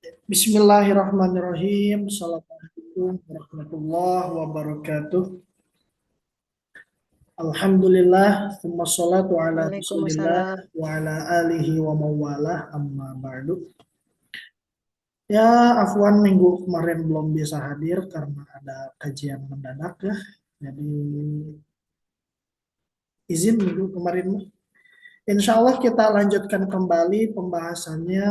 Bismillahirrahmanirrahim. Assalamualaikum warahmatullahi wabarakatuh. Alhamdulillah, thumma salatu ala rasulillah Waalaikumsalam. wa ala alihi wa mawalah amma ba'du. Ya, Afwan minggu kemarin belum bisa hadir karena ada kajian mendadak ya. Jadi izin minggu kemarin. Insya Allah kita lanjutkan kembali pembahasannya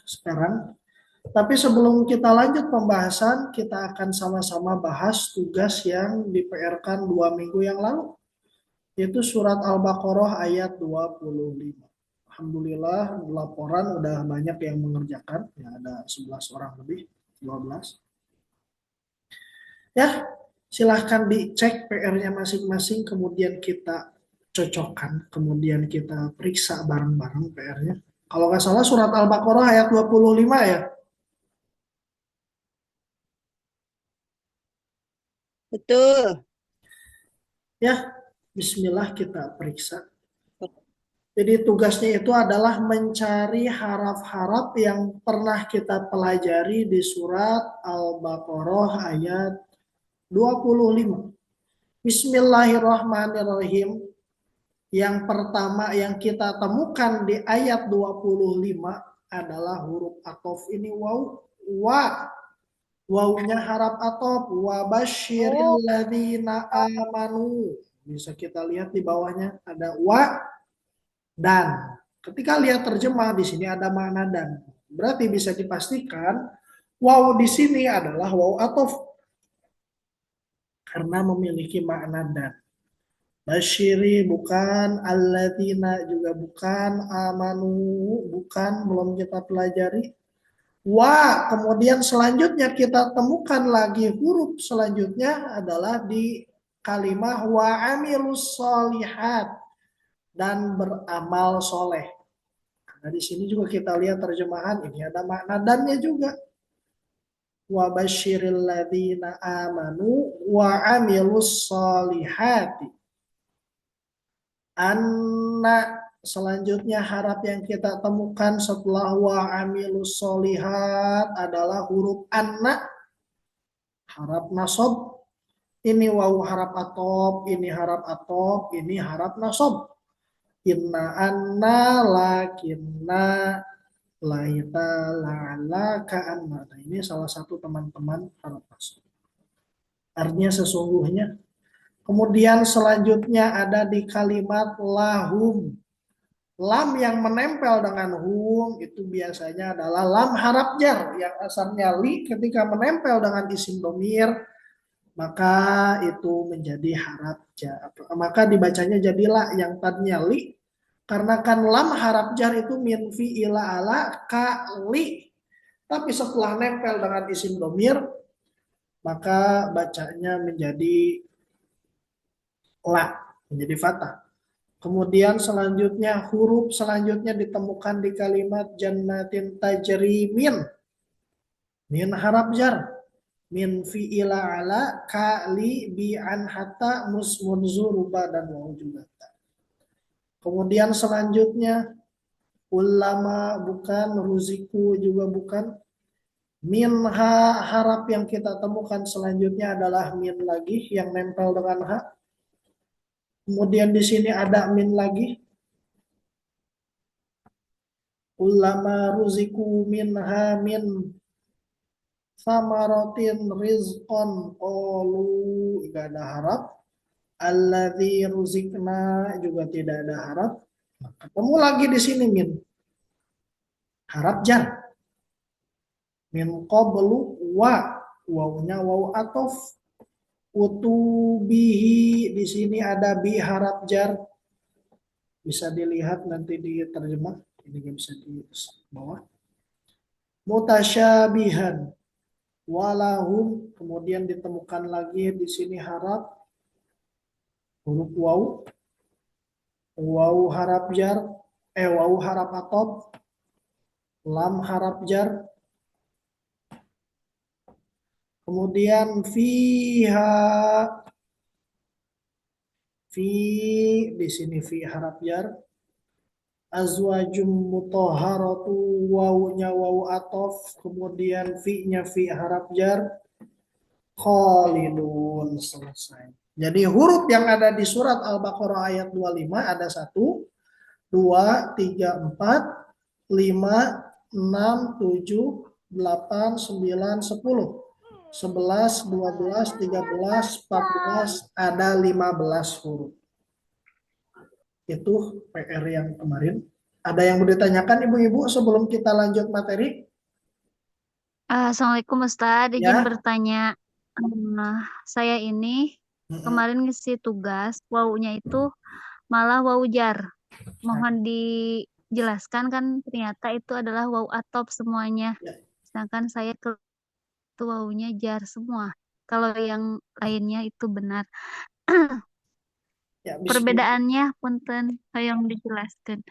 sekarang. Tapi sebelum kita lanjut pembahasan, kita akan sama-sama bahas tugas yang di-PR-kan 2 minggu yang lalu, yaitu surat Al-Baqarah ayat 25. Alhamdulillah, laporan udah banyak yang mengerjakan, ya ada 11 orang lebih, 12. Ya, silahkan dicek PR-nya masing-masing, kemudian kita cocokkan, kemudian kita periksa bareng-bareng PR-nya. Kalau nggak salah surat Al-Baqarah ayat 25 ya. Betul. Ya, bismillah kita periksa. Jadi tugasnya itu adalah mencari haraf-haraf yang pernah kita pelajari di surat Al-Baqarah ayat 25. Bismillahirrahmanirrahim. Yang pertama yang kita temukan di ayat 25 adalah huruf atof ini waw. Wa. Wawnya harap atof. Wa basyiril Oh, ladzina amanu. Bisa kita lihat di bawahnya ada wa dan. Ketika lihat terjemah di sini ada makna dan. Berarti bisa dipastikan waw di sini adalah waw atof karena memiliki makna dan. Basyiri bukan, alladzina juga bukan, amanu bukan, belum kita pelajari. Wa, kemudian selanjutnya kita temukan lagi huruf selanjutnya adalah di kalimah wa amilus solihat dan beramal soleh. Nah, di sini juga kita lihat terjemahan ini ada makna dannya juga. Wa basyiril ladzina amanu wa amilus solihati. Anak selanjutnya harap yang kita temukan setelah wa amilus solihat adalah huruf anak, harap nasob. Ini wawu harap atop, ini harap atop, ini harap nasob. Inna anna lakinna laita la'ala ka'anna. Nah, ini salah satu teman-teman harap nasob. Artinya sesungguhnya. Kemudian selanjutnya ada di kalimat lahum. Lam yang menempel dengan hum itu biasanya adalah lam harap jar yang asalnya li ketika menempel dengan isim domir maka itu menjadi harap jar. Maka dibacanya jadi la yang tadinya li karena kan lam harap jar itu min fi ila ala ka li. Tapi setelah nempel dengan isim domir maka bacanya menjadi la, menjadi fathah. Kemudian selanjutnya huruf selanjutnya ditemukan di kalimat jannatin tajri min. Min harap jar. Min fi'ila ala kali bi an hatta musmun zuruba dan waw juga. Kemudian selanjutnya ulama bukan, ruziku juga bukan. Minha harap yang kita temukan selanjutnya adalah min lagi yang nempel dengan ha. Kemudian di sini ada min lagi. Ulama ruziku minha min samaratin rizqon qalu tidak ada harap. Alladzi ruzikna juga tidak ada harap. Nah, ketemu lagi di sini min harap jar. Min qablu wa wawnya waw atof. Utubihi di sini ada bi harap jar. Bisa dilihat nanti di terjemah. Ini bisa di bawah. Mutasyabihan walahum kemudian ditemukan lagi di sini harap huruf waw, waw harap jar, waw harap atob, lam harap jar, kemudian fiha, fi di sini fi harap jar, azwajum mutahharatu, wawunya wawu atof, kemudian fi-nya fi harap jar, khalidun, selesai. Jadi huruf yang ada di surat Al-Baqarah ayat 25 ada 1, 2, 3, 4, 5, 6, 7, 8, 9, 10, 11, 12, 13, 14, ada 15 huruf. Itu PR yang kemarin. Ada yang mau ditanyakan ibu-ibu sebelum kita lanjut materi? Assalamualaikum Ustadz, izin Ya. bertanya. Saya ini kemarin ngisi tugas, wawunya itu malah wawu jar. Mohon dijelaskan, kan ternyata itu adalah wawu atop semuanya. Ya. Sedangkan saya ke itu wawunya jar semua. Kalau yang lainnya itu benar. Ya, Perbedaannya punten yang dijelaskan.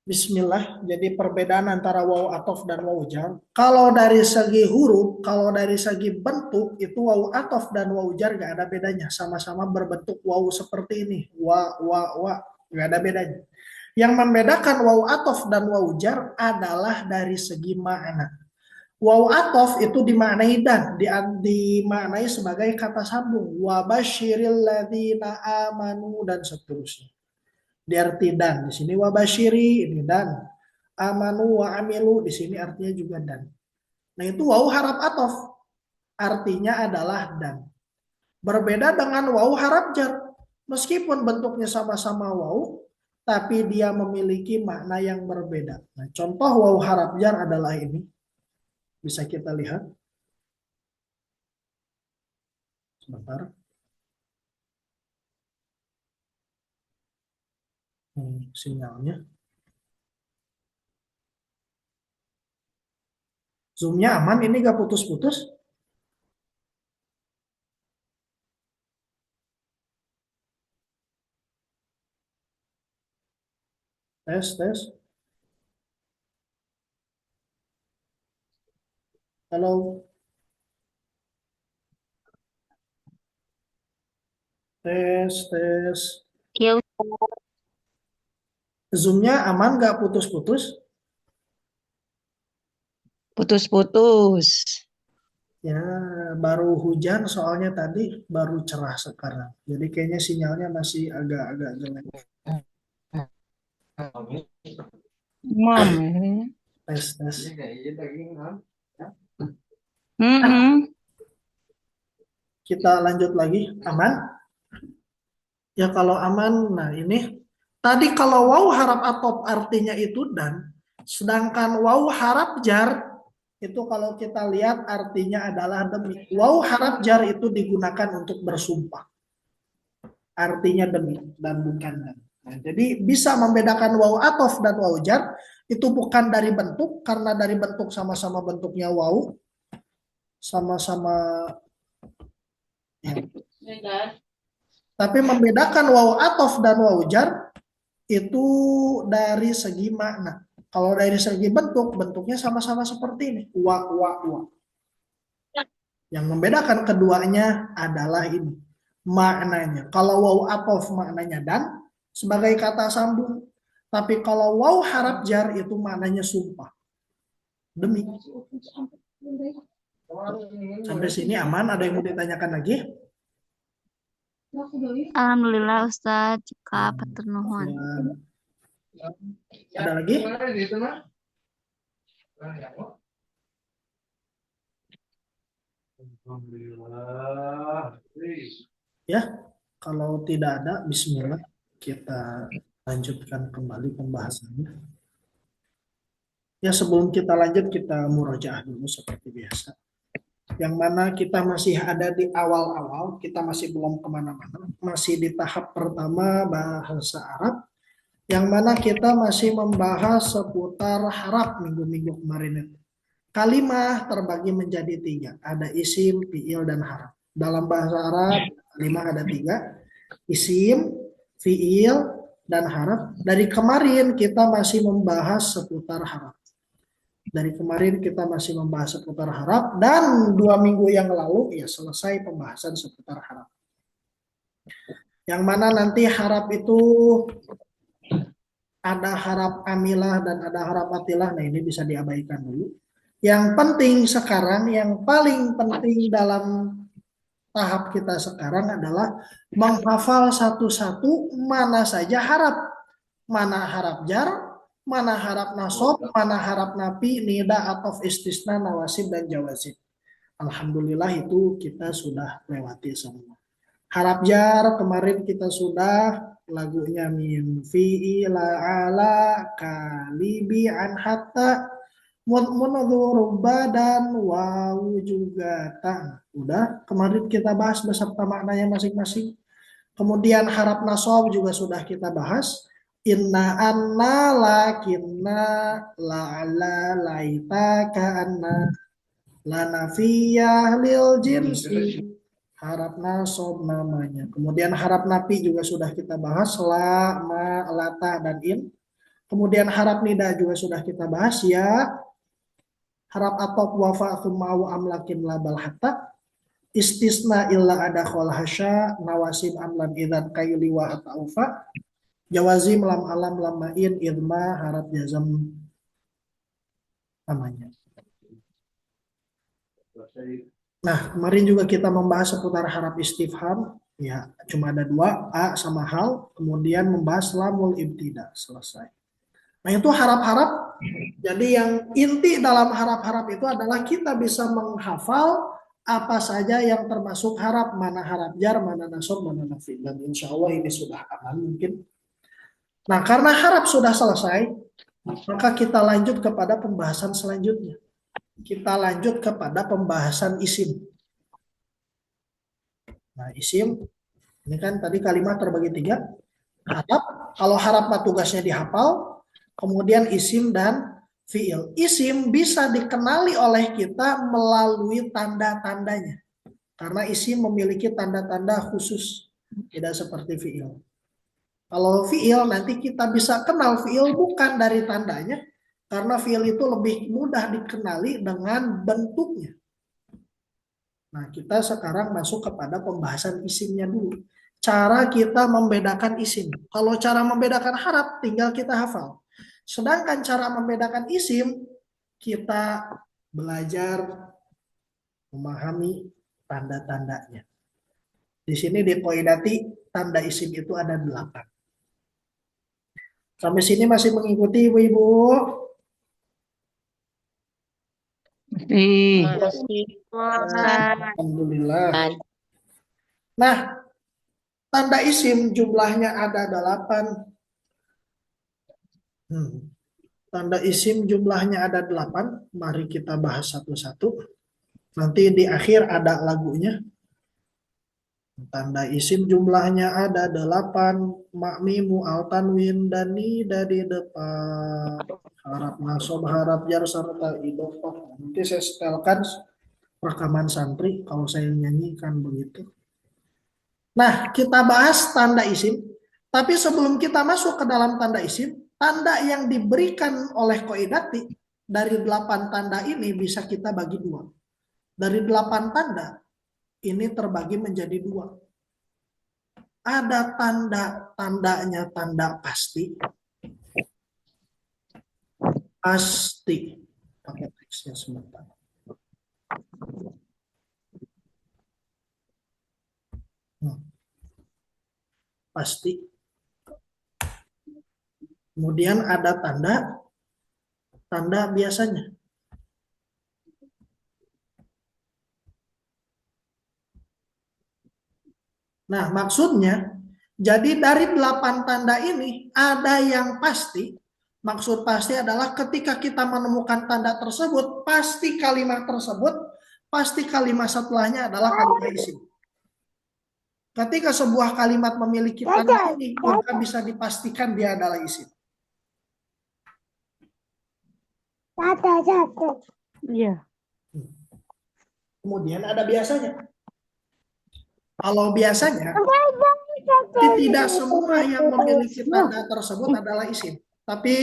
Bismillah, jadi perbedaan antara wawu atof dan wawu jar. Kalau dari segi huruf, kalau dari segi bentuk, itu wawu atof dan wawu jar gak ada bedanya. Sama-sama berbentuk wawu seperti ini. Wa, gak ada bedanya. Yang membedakan wawu atof dan wawu jar adalah dari segi makna. Wawu atof itu dimaknai dan, dimaknai sebagai kata sambung. Wa basyiril ladzina amanu dan seterusnya. Di arti dan, di sini wabashiri ini dan, amanu wa amilu di sini artinya juga dan. Nah itu wawu harap atof, artinya adalah dan. Berbeda dengan wawu harap jar, meskipun bentuknya sama-sama wawu, tapi dia memiliki makna yang berbeda. Nah, contoh wawu harap jar adalah ini, bisa kita lihat. Sebentar. Sinyalnya. Zoomnya aman, ini gak putus-putus. Tes. Halo. Tes. Ya Ustadz. Zoomnya aman gak putus-putus? Putus-putus. Ya, baru hujan soalnya tadi baru cerah sekarang. Jadi kayaknya sinyalnya masih agak-agak jelek. Mam. Tes. Kita lanjut lagi. Aman? Ya kalau aman, nah ini. Tadi kalau waw harap atop artinya itu dan. Sedangkan waw harap jar itu kalau kita lihat artinya adalah demi. Waw harap jar itu digunakan untuk bersumpah. Artinya demi dan bukan dan. Nah, jadi bisa membedakan waw atof dan waw jar itu bukan dari bentuk, karena dari bentuk sama-sama bentuknya waw, sama-sama ya. Tapi membedakan waw atof dan waw jar itu dari segi makna. Kalau dari segi bentuk, bentuknya sama-sama seperti ini, wa. Yang membedakan keduanya adalah ini maknanya. Kalau waw atof maknanya dan sebagai kata sambung. Tapi kalau waw harap jar itu maknanya sumpah. Demi. Sampai sini aman? Ada yang mau ditanyakan lagi? Alhamdulillah Ustadz, cekap hatur nuhun. Ada lagi? Ya, kalau tidak ada, bismillah, kita lanjutkan kembali pembahasannya. Ya, sebelum kita lanjut, kita murojaah dulu seperti biasa. Yang mana kita masih ada di awal-awal, kita masih belum kemana-mana, masih di tahap pertama bahasa Arab, yang mana kita masih membahas seputar harap minggu-minggu kemarin itu. Kalimah terbagi menjadi 3, ada isim, fiil, dan harap. Dalam bahasa Arab, kalimah ada 3, isim, fiil, dan harap. Dari kemarin kita masih membahas seputar harap. Dari kemarin kita masih membahas seputar harap, dan 2 minggu yang lalu ya selesai pembahasan seputar harap. Yang mana nanti harap itu ada harap amilah dan ada harap atilah. Nah, ini bisa diabaikan dulu. Yang penting sekarang, yang paling penting dalam tahap kita sekarang adalah menghafal satu-satu mana saja harap. Mana harap jar, mana harap nasob, mana harap napi, nida, atof, istisna, nawasib, dan jawazib. Alhamdulillah itu kita sudah lewati semua. Harap jar kemarin kita sudah lagunya min fi'ila ala kalibi an hatta munadzur badan wawu juga tan. Udah kemarin kita bahas beserta maknanya masing-masing. Kemudian harap nasob juga sudah kita bahas. Inna anna lakinna la'ala laita ka'anna lanafiyah lil jinsi. Harap nasob namanya. Kemudian harap napi juga sudah kita bahas. La, ma, lata, dan in. Kemudian harap nida juga sudah kita bahas. Ya, harap atop wafa thumma wa amlakin labal hatta. Istisna illa ada khol hasya. Nawasib amlan idan kayuli wa ataufa. Jawazim lam alam lam ma'in idma harap jazam namanya. Nah, kemarin juga kita membahas seputar harap istifham. Ya, cuma ada dua, a sama hal. Kemudian membahas lamul ibtida. Selesai. Nah, itu harap-harap. Jadi yang inti dalam harap-harap itu adalah kita bisa menghafal apa saja yang termasuk harap. Mana harap jar, mana nasab, mana nafi. Dan insya Allah ini sudah aman mungkin. Nah, karena harap sudah selesai, maka kita lanjut kepada pembahasan selanjutnya. Kita lanjut kepada pembahasan isim. Nah, isim, ini kan tadi kalimat terbagi tiga. Harap, kalau harap mah tugasnya dihafal, kemudian isim dan fiil. Isim bisa dikenali oleh kita melalui tanda-tandanya. Karena isim memiliki tanda-tanda khusus, tidak seperti fiil. Kalau fiil nanti kita bisa kenal fiil bukan dari tandanya, karena fiil itu lebih mudah dikenali dengan bentuknya. Nah, kita sekarang masuk kepada pembahasan isimnya dulu. Cara kita membedakan isim. Kalau cara membedakan harap tinggal kita hafal. Sedangkan cara membedakan isim kita belajar memahami tanda-tandanya. Di sini di Qoidati tanda isim itu ada 8. Sampai sini masih mengikuti Ibu-ibu? Alhamdulillah. Nah, tanda isim jumlahnya ada 8. Tanda isim jumlahnya ada 8. Mari kita bahas satu-satu. Nanti di akhir ada lagunya. Tanda isim jumlahnya ada 8. Makmimu, al-tanwin, dan nida di depan. Harap nasob, harap jar, serta idofah. Nanti saya setelkan rekaman santri kalau saya nyanyikan begitu. Nah, kita bahas tanda isim. Tapi sebelum kita masuk ke dalam tanda isim, tanda yang diberikan oleh Qoidati dari 8 tanda ini bisa kita bagi 2. Dari 8 tanda, ini terbagi menjadi 2. Ada tanda-tandanya tanda pasti. Pasti. Pakai teksnya sebentar. Pasti. Kemudian ada tanda biasanya. Nah, maksudnya, jadi dari 8 tanda ini, ada yang pasti. Maksud pasti adalah ketika kita menemukan tanda tersebut, pasti kalimat tersebut, pasti kalimat setelahnya adalah kalimat isim. Ketika sebuah kalimat memiliki tanda ini, maka bisa dipastikan dia adalah isim. Iya. Kemudian ada biasanya. Kalau biasanya, tidak semua yang memiliki tanda tersebut adalah isim. Tapi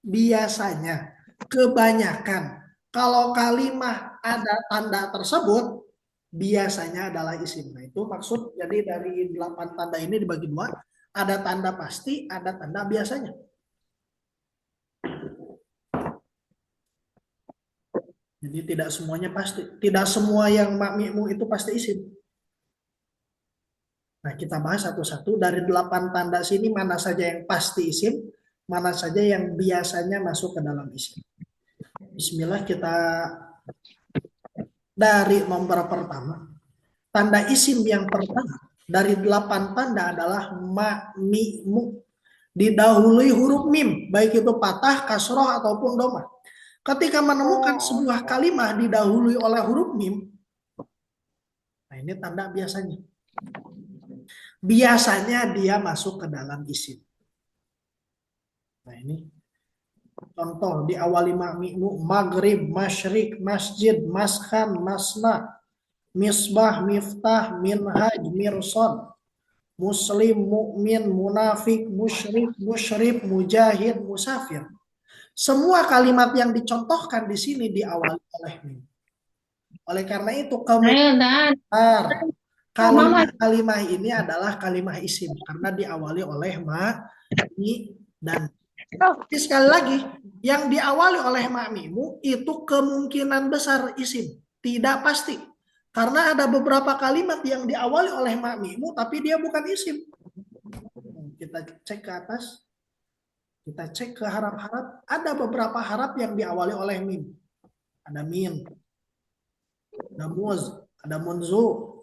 biasanya, kebanyakan, kalau kalimat ada tanda tersebut, biasanya adalah isim. Nah, itu maksud, jadi dari 8 tanda ini dibagi 2, ada tanda pasti, ada tanda biasanya. Jadi tidak semuanya pasti. Tidak semua yang makmimu itu pasti isim. Nah, kita bahas satu-satu. Dari 8 tanda sini mana saja yang pasti isim, mana saja yang biasanya masuk ke dalam isim. Bismillah, kita dari nomor pertama. Tanda isim yang pertama dari 8 tanda adalah makmimu. Didahului huruf mim, baik itu patah, kasroh, ataupun domah. Ketika menemukan sebuah kalimat didahului oleh huruf mim, nah ini tanda biasanya. Biasanya dia masuk ke dalam isim. Nah ini contoh diawali makmimu, maghrib, masyrik, masjid, maskan, masna, misbah, miftah, minhaj, mirsad, muslim, mukmin, munafik, musyrik, musyrib, mujahid, musafir. Semua kalimat yang dicontohkan di sini diawali oleh mim. Oleh karena itu kemungkinan kalimat ini adalah kalimat isim karena diawali oleh ma, mi, dan. Tapi sekali lagi, yang diawali oleh makmimu itu kemungkinan besar isim, tidak pasti. Karena ada beberapa kalimat yang diawali oleh makmimu tapi dia bukan isim. Kita cek ke atas. Kita cek ke harap-harap, ada beberapa harap yang diawali oleh mim. Ada min, ada muz, ada munzu,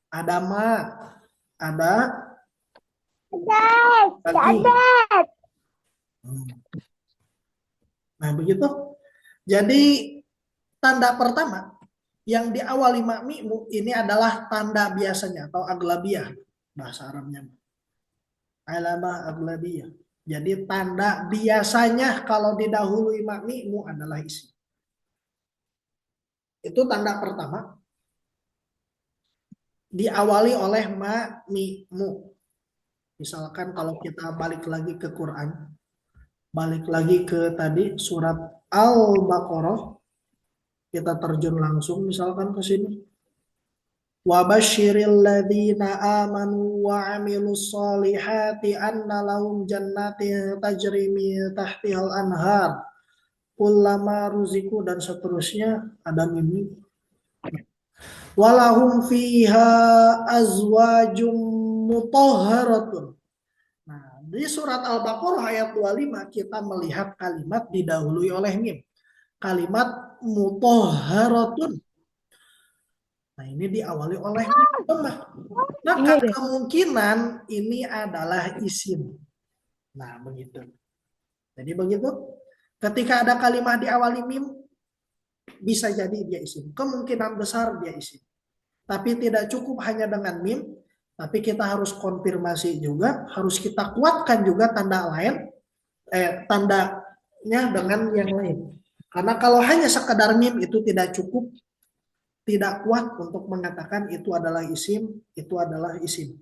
ada ma, ada lagi. Nah begitu. Jadi tanda pertama yang diawali makmimu ini adalah tanda biasanya atau aglabiyah bahasa Arabnya. Alamah aglabiyah. Jadi tanda biasanya kalau didahului makmimu adalah isim. Itu tanda pertama. Diawali oleh makmimu. Misalkan kalau kita balik lagi ke Quran. Balik lagi ke tadi surat Al-Baqarah. Kita terjun langsung misalkan ke sini. Wa basyiril ladzina amanu wa 'amilus solihati anna lahum jannatin tajri min tahtihal anhar kullama ruziku dan seterusnya ada mimi walahum fiha azwajum mutahharatun. Nah, di surat Al-Baqarah ayat 25 kita melihat kalimat didahului oleh mim. Kalimat mutahharatun. Nah, ini diawali oleh domah. Maka kemungkinan ini adalah isim. Nah, begitu. Jadi begitu. Ketika ada kalimat diawali mim, bisa jadi dia isim. Kemungkinan besar dia isim. Tapi tidak cukup hanya dengan mim, tapi kita harus konfirmasi juga, harus kita kuatkan juga tanda lain, tandanya dengan yang lain. Karena kalau hanya sekedar mim itu tidak cukup, tidak kuat untuk mengatakan itu adalah isim, itu adalah isim.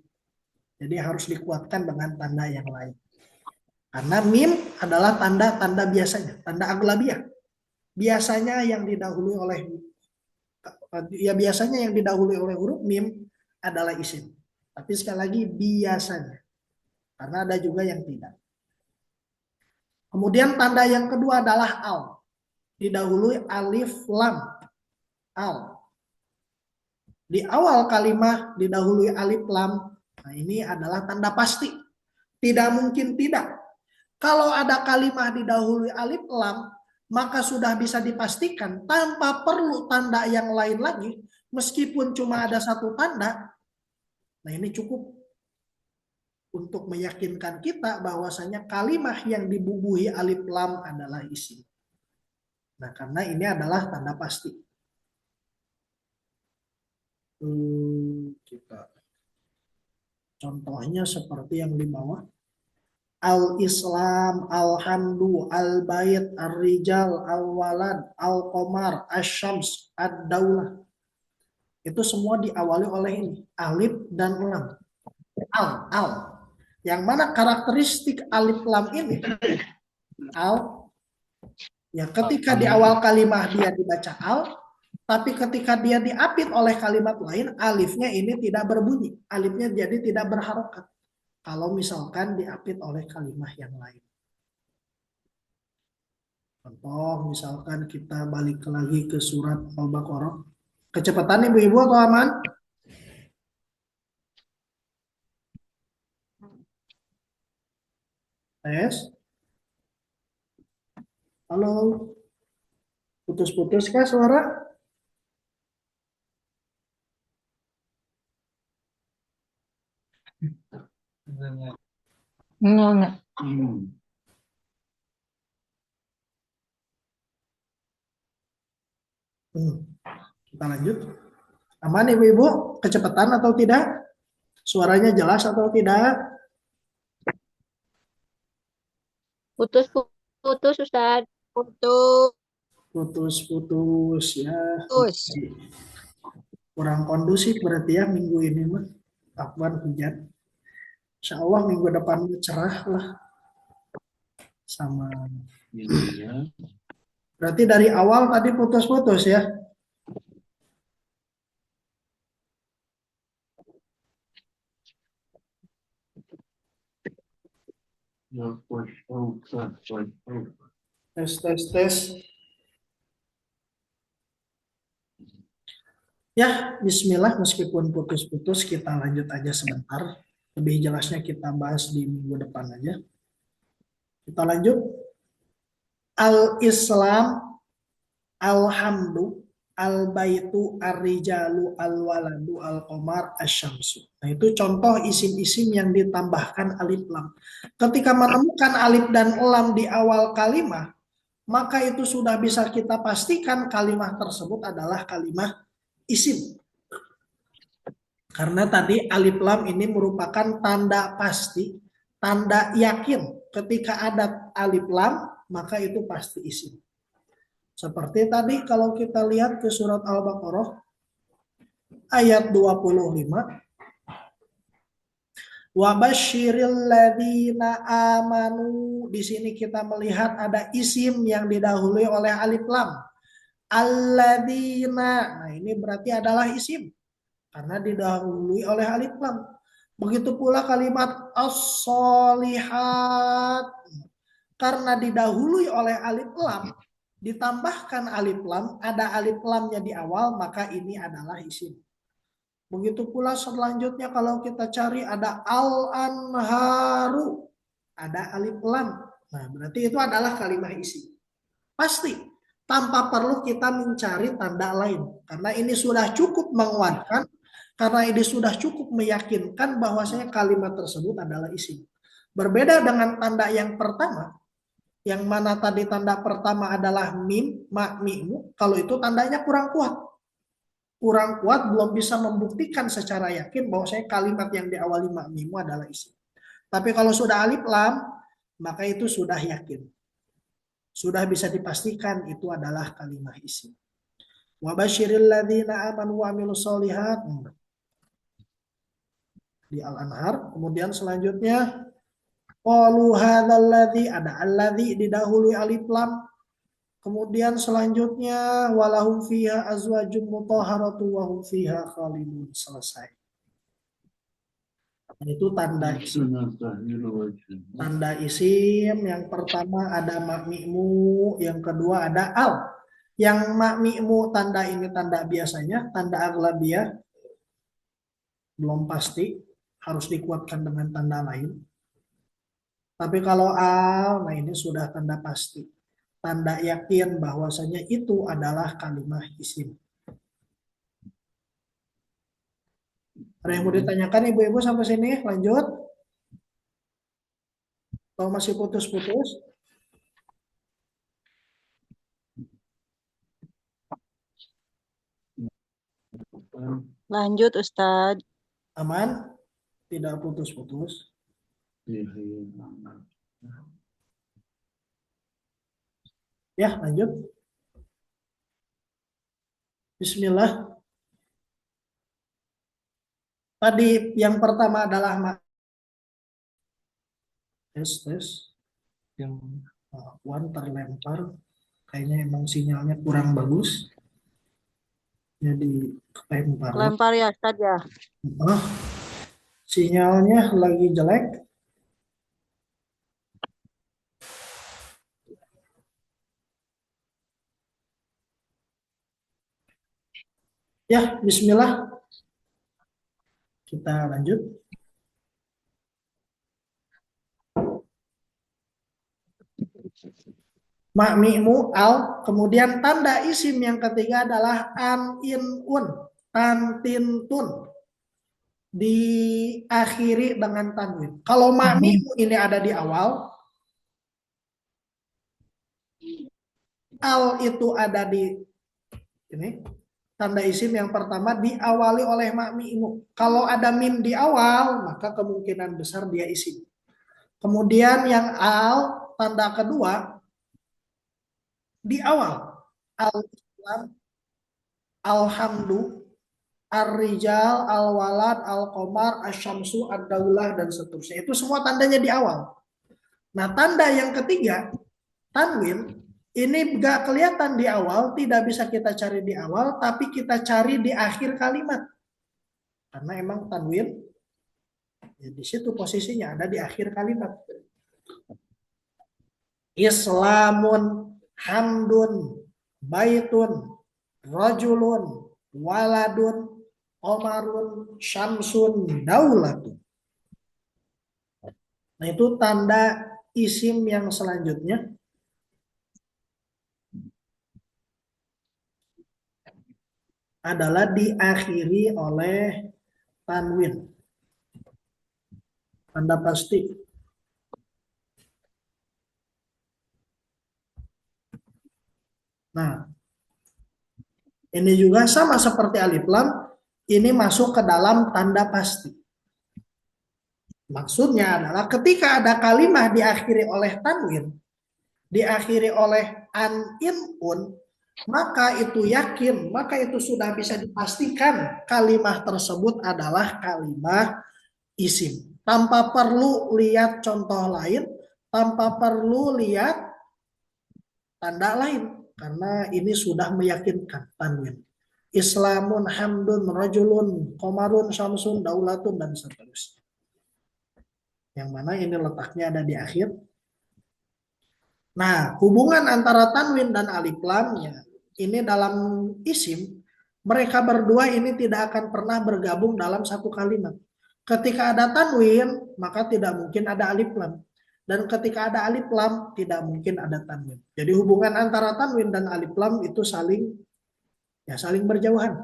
Jadi harus dikuatkan dengan tanda yang lain. Karena mim adalah tanda-tanda biasanya, tanda aglabiyah. Biasanya yang didahului oleh huruf mim adalah isim. Tapi sekali lagi biasanya. Karena ada juga yang tidak. Kemudian tanda yang kedua adalah al. Didahului alif lam. Al. Di awal kalimat didahului alif lam. Nah, ini adalah tanda pasti. Tidak mungkin tidak. Kalau ada kalimat didahului alif lam, maka sudah bisa dipastikan tanpa perlu tanda yang lain lagi. Meskipun cuma ada satu tanda. Nah, ini cukup untuk meyakinkan kita bahwasanya kalimat yang dibubuhi alif lam adalah isim. Nah, karena ini adalah tanda pasti. Kita contohnya seperti yang di bawah. Al-Islam, Al-Hamdu, Al-Bait, Ar-Rijal, Al-Walad, Al-Qamar, Asy-Syams, Ad-Daulah. Itu semua diawali oleh ini, alif dan lam. Al. Yang mana karakteristik alif lam ini? Al. Ya, ketika di awal kalimat dia dibaca al, tapi ketika dia diapit oleh kalimat lain, alifnya ini tidak berbunyi. Alifnya jadi tidak berharokat. Kalau misalkan diapit oleh kalimat yang lain. Contoh, misalkan kita balik lagi ke surat Al-Baqarah. Kecepatan ibu-ibu atau aman? Tes. Halo, putus-putus kah suara? Enggak. Kita lanjut. Aman ibu-ibu? Kecepatan atau tidak? Suaranya jelas atau tidak? Putus, Ustaz. Putus. Putus-putus ya. Putus. Kurang kondusif berarti ya minggu ini mah. Afwan hujan. Insya Allah minggu depan cerah lah. Sama. Berarti dari awal tadi putus-putus ya. Tes, tes, tes. Ya, bismillah, meskipun putus-putus, kita lanjut aja sebentar. Lebih jelasnya kita bahas di minggu depan aja. Kita lanjut. Al-Islam, Alhamdu, Al-Baitu, Ar-Rijalu, Al-Waladu, Al-Qamar, Asy-Syamsu. Nah, itu contoh isim-isim yang ditambahkan alif lam. Ketika menemukan alif dan lam di awal kalimat, maka itu sudah bisa kita pastikan kalimat tersebut adalah kalimat isim. Karena tadi alif lam ini merupakan tanda pasti, tanda yakin. Ketika ada alif lam, maka itu pasti isim. Seperti tadi kalau kita lihat ke surat Al-Baqarah ayat 25. Wa basyiril ladzina amanu. Di sini kita melihat ada isim yang didahului oleh alif lam. Alladzina. Nah, ini berarti adalah isim karena didahului oleh alif lam. Begitu pula kalimat as-solihat, karena didahului oleh alif lam, ditambahkan alif lam, ada alif lamnya di awal, maka ini adalah isim. Begitu pula selanjutnya kalau kita cari ada al-anharu, ada alif lam. Nah, berarti itu adalah kalimat isim. Pasti, tanpa perlu kita mencari tanda lain. Karena ini sudah cukup menguatkan, karena ini sudah cukup meyakinkan bahwasanya kalimat tersebut adalah isim. Berbeda dengan tanda yang pertama, yang mana tadi tanda pertama adalah mim, ma, mi'mu, kalau itu tandanya kurang kuat. Kurang kuat, belum bisa membuktikan secara yakin bahwasanya kalimat yang diawali ma, mi'mu adalah isim. Tapi kalau sudah alif lam, maka itu sudah yakin. Sudah bisa dipastikan itu adalah kalimat isim. Wa basyiril ladzina amanu wa amilus solihat. Di Al-Anhar. Kemudian selanjutnya qalu hadzal ladzi, ada alladzi didahului alif lam. Kemudian selanjutnya walahum fiha azwajum mutahharatu wa hum fiha khalidun. Selesai. Itu tanda isim. Tanda isim yang pertama ada makmi'mu, yang kedua ada al. Yang makmi'mu tanda ini tanda biasanya, tanda aghlabiyah belum pasti, harus dikuatkan dengan tanda lain. Tapi kalau al, nah ini sudah tanda pasti. Tanda yakin bahwasanya itu adalah kalimat isim. Ada yang mau ditanyakan ibu-ibu sampai sini? Lanjut. Atau masih putus-putus? Lanjut, Ustadz. Aman? Tidak putus-putus? Ya, lanjut. Bismillah. Tadi yang pertama adalah tes. Yang Wan terlempar. Kayaknya emang sinyalnya kurang bagus. Jadi lempar. Lempar ya, Ustadz ya. Sinyalnya lagi jelek. Ya, bismillah. Kita lanjut. Makmi'mu al, kemudian tanda isim yang ketiga adalah an in un, tan tin tun, diakhiri dengan tanwin. Kalau makmi'mu ini ada di awal, al itu ada di ini, tanda isim yang pertama diawali oleh makmi'mu. Kalau ada mim di awal, maka kemungkinan besar dia isim. Kemudian yang al, tanda kedua di awal, al-islam, alhamdu, ar-rijal, al-walad, al-qamar, asy-syamsu, ad-daulah, dan seterusnya. Itu semua tandanya di awal. Nah, tanda yang ketiga, tanwin, ini gak kelihatan di awal, tidak bisa kita cari di awal, tapi kita cari di akhir kalimat. Karena emang tanwin, ya di situ posisinya ada di akhir kalimat. Islamun, hamdun, baitun, rajulun, waladun, omarun, syamsun, daulatun. Nah, itu tanda isim yang selanjutnya adalah diakhiri oleh tanwin. Tanda pasti. Nah, ini juga sama seperti alif lam, ini masuk ke dalam tanda pasti. Maksudnya adalah ketika ada kalimat diakhiri oleh tanwin, diakhiri oleh an in un, maka itu yakin, maka itu sudah bisa dipastikan kalimat tersebut adalah kalimat isim. Tanpa perlu lihat contoh lain, tanpa perlu lihat tanda lain. Karena ini sudah meyakinkan tanwin. Islamun, hamdun, rajulun, komarun, syamsun, daulatun, dan seterusnya. Yang mana ini letaknya ada di akhir. Nah, hubungan antara tanwin dan alif lam ya, ini dalam isim, mereka berdua ini tidak akan pernah bergabung dalam satu kalimat. Ketika ada tanwin, maka tidak mungkin ada alif lam. Dan ketika ada alif lam, tidak mungkin ada tanwin. Jadi hubungan antara tanwin dan alif lam itu saling berjauhan.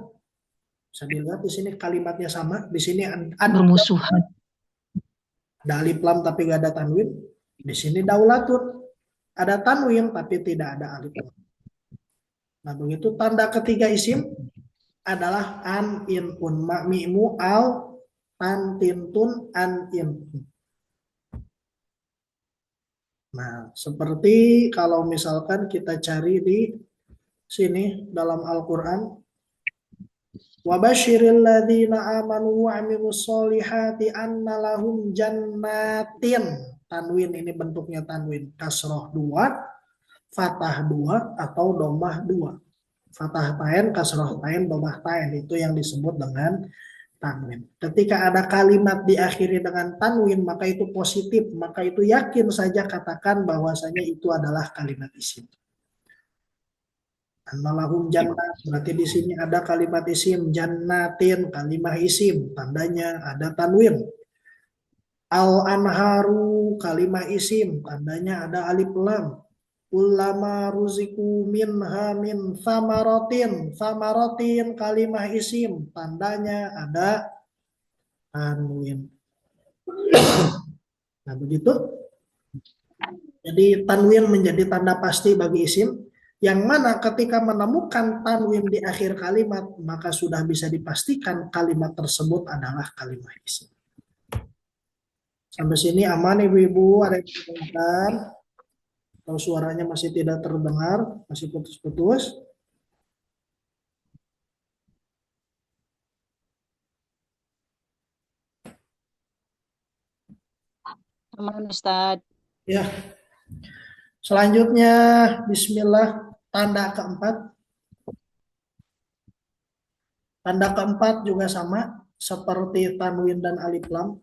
Bisa dilihat di sini kalimatnya sama, di sini ada Bermusuhan. alif lam tapi gak ada tanwin. Di sini daulatun, ada tanwin tapi tidak ada alif lam. Nah, begitu tanda ketiga isim adalah an in un, makmi'mu al, tan tin tun, an in un. Nah, seperti kalau misalkan kita cari di sini dalam Al-Quran, wa basyiril ladzina amanu wa amilus solihati anna lahum jannatin. Tanwin ini bentuknya tanwin kasroh 2, fathah 2, atau domah 2. Fathah tain, kasroh tain, domah tain, itu yang disebut dengan tanwin. Ketika ada kalimat diakhiri dengan tanwin, maka itu positif, maka itu yakin saja katakan bahwasanya itu adalah kalimat isim. Annalahum jannat, berarti di sini ada kalimat isim, jannatin, kalimat isim, tandanya ada tanwin. Al-anharu, kalimat isim, tandanya ada alif lam. Ulama ruziku minha min samaratin, samaratin, kalimat isim, tandanya ada tanwin. Nah, begitu. Jadi tanwin menjadi tanda pasti bagi isim, yang mana ketika menemukan tanwin di akhir kalimat, maka sudah bisa dipastikan kalimat tersebut adalah kalimat isim. Sampai sini aman ibu-ibu, ada yang ditanyakan? Kalau suaranya masih tidak terdengar, masih putus-putus. Aman, Ustaz. Ya. Selanjutnya, bismillah, tanda keempat. Tanda keempat juga sama, seperti tanwin dan alif lam,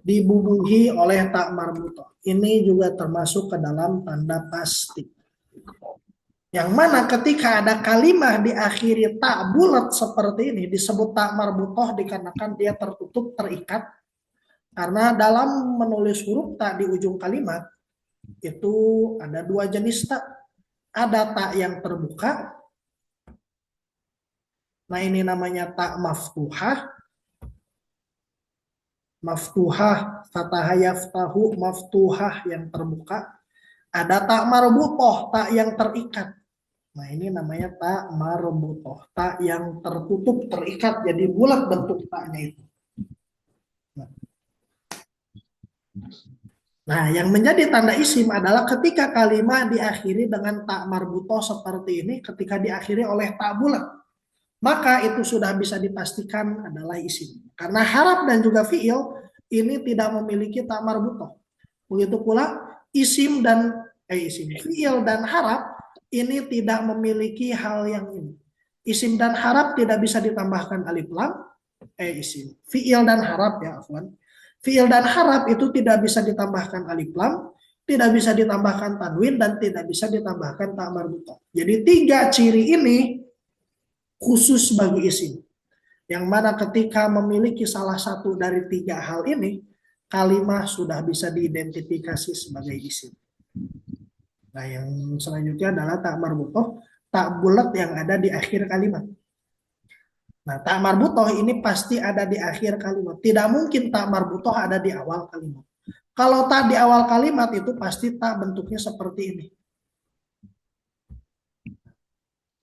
dibubuhi oleh tak marbutoh. Ini juga termasuk ke dalam tanda pasti. Yang mana ketika ada kalimat diakhiri tak bulat seperti ini disebut tak marbutoh dikarenakan dia tertutup, terikat. Karena dalam menulis huruf tak di ujung kalimat itu ada dua jenis tak. Ada tak yang terbuka. Nah ini namanya tak maftuhah. Maftuhah, fatahah yaftahu, maftuhah yang terbuka. Ada tak marbutoh, tak yang terikat. Nah ini namanya tak marbutoh, tak yang tertutup, terikat, jadi bulat bentuk taknya itu. Nah yang menjadi tanda isim adalah ketika kalimat diakhiri dengan tak marbutoh seperti ini, ketika diakhiri oleh tak bulat, maka itu sudah bisa dipastikan adalah isim. Karena harap dan juga fiil ini tidak memiliki tak marbutoh. Begitu pula isim dan fiil dan harap ini tidak memiliki hal yang ini. Isim dan harap tidak bisa ditambahkan alif lam. Isim. Fiil dan harap ya, afwan. Fiil dan harap itu tidak bisa ditambahkan alif lam, tidak bisa ditambahkan tanwin dan tidak bisa ditambahkan tak marbutoh. Jadi tiga ciri ini khusus bagi isim. Yang mana ketika memiliki salah satu dari tiga hal ini, kalimat sudah bisa diidentifikasi sebagai isim. Nah, yang selanjutnya adalah tak marbutoh, tak bulat yang ada di akhir kalimat. Nah, tak marbutoh ini pasti ada di akhir kalimat. Tidak mungkin tak marbutoh ada di awal kalimat. Kalau tak di awal kalimat itu pasti tak bentuknya seperti ini.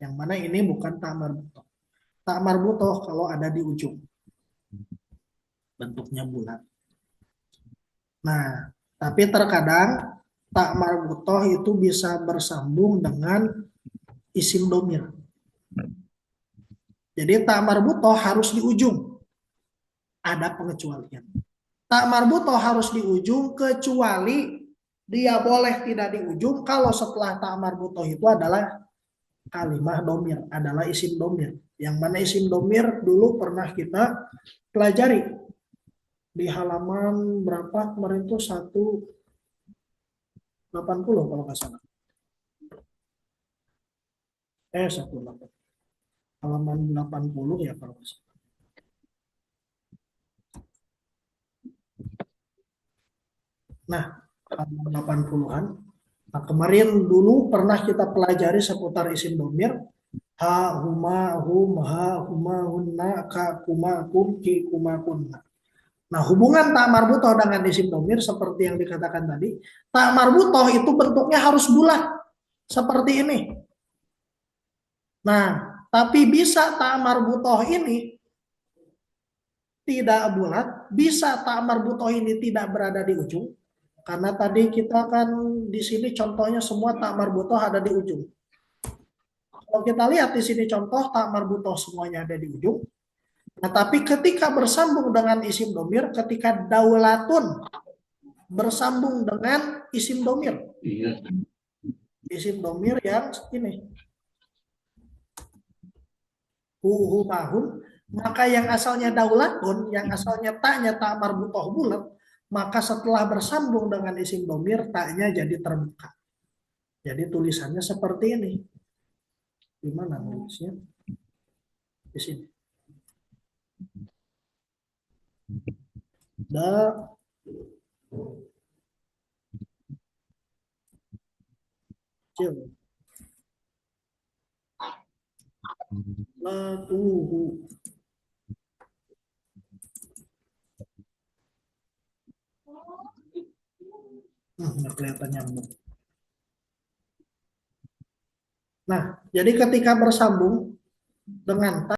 Yang mana ini bukan tak marbutoh. Tak marbutoh kalau ada di ujung. Bentuknya bulat. Nah, tapi terkadang tak marbutoh itu bisa bersambung dengan isim domir. Jadi tak marbutoh harus di ujung. Ada pengecualian. Tak marbutoh harus di ujung kecuali dia boleh tidak di ujung kalau setelah tak marbutoh itu adalah kalimah domir, adalah isim domir. Yang mana isim domir dulu pernah kita pelajari di halaman berapa kemarin itu 180 kalau nggak salah. 180. Halaman 80 ya kalau nggak salah. Nah, halaman 80-an. Nah, kemarin dulu pernah kita pelajari seputar isim domir. Ha, huma, hum, ha, huma, hunna, ka, kuma, kum, ki, kuma, kunna. Nah, hubungan tak marbutoh dengan isim domir seperti yang dikatakan tadi, tak marbutoh itu bentuknya harus bulat seperti ini. Nah, tapi bisa tak marbutoh ini tidak bulat, bisa tak marbutoh ini tidak berada di ujung. Karena tadi kita kan di sini contohnya semua tak marbutoh ada di ujung. Kalau kita lihat di sini contoh tak marbutoh semuanya ada di ujung. Nah, tapi ketika bersambung dengan isim domir, ketika daulatun bersambung dengan isim domir. Isim domir yang ini. Mahun, maka yang asalnya daulatun, yang asalnya taknya tak marbutoh bulat, maka setelah bersambung dengan isim domir, taknya jadi terbuka. Jadi tulisannya seperti ini. Di mana nulisnya? Di sini. Latuhu. Nggak kelihatan nyambung. Nah, jadi ketika bersambung dengan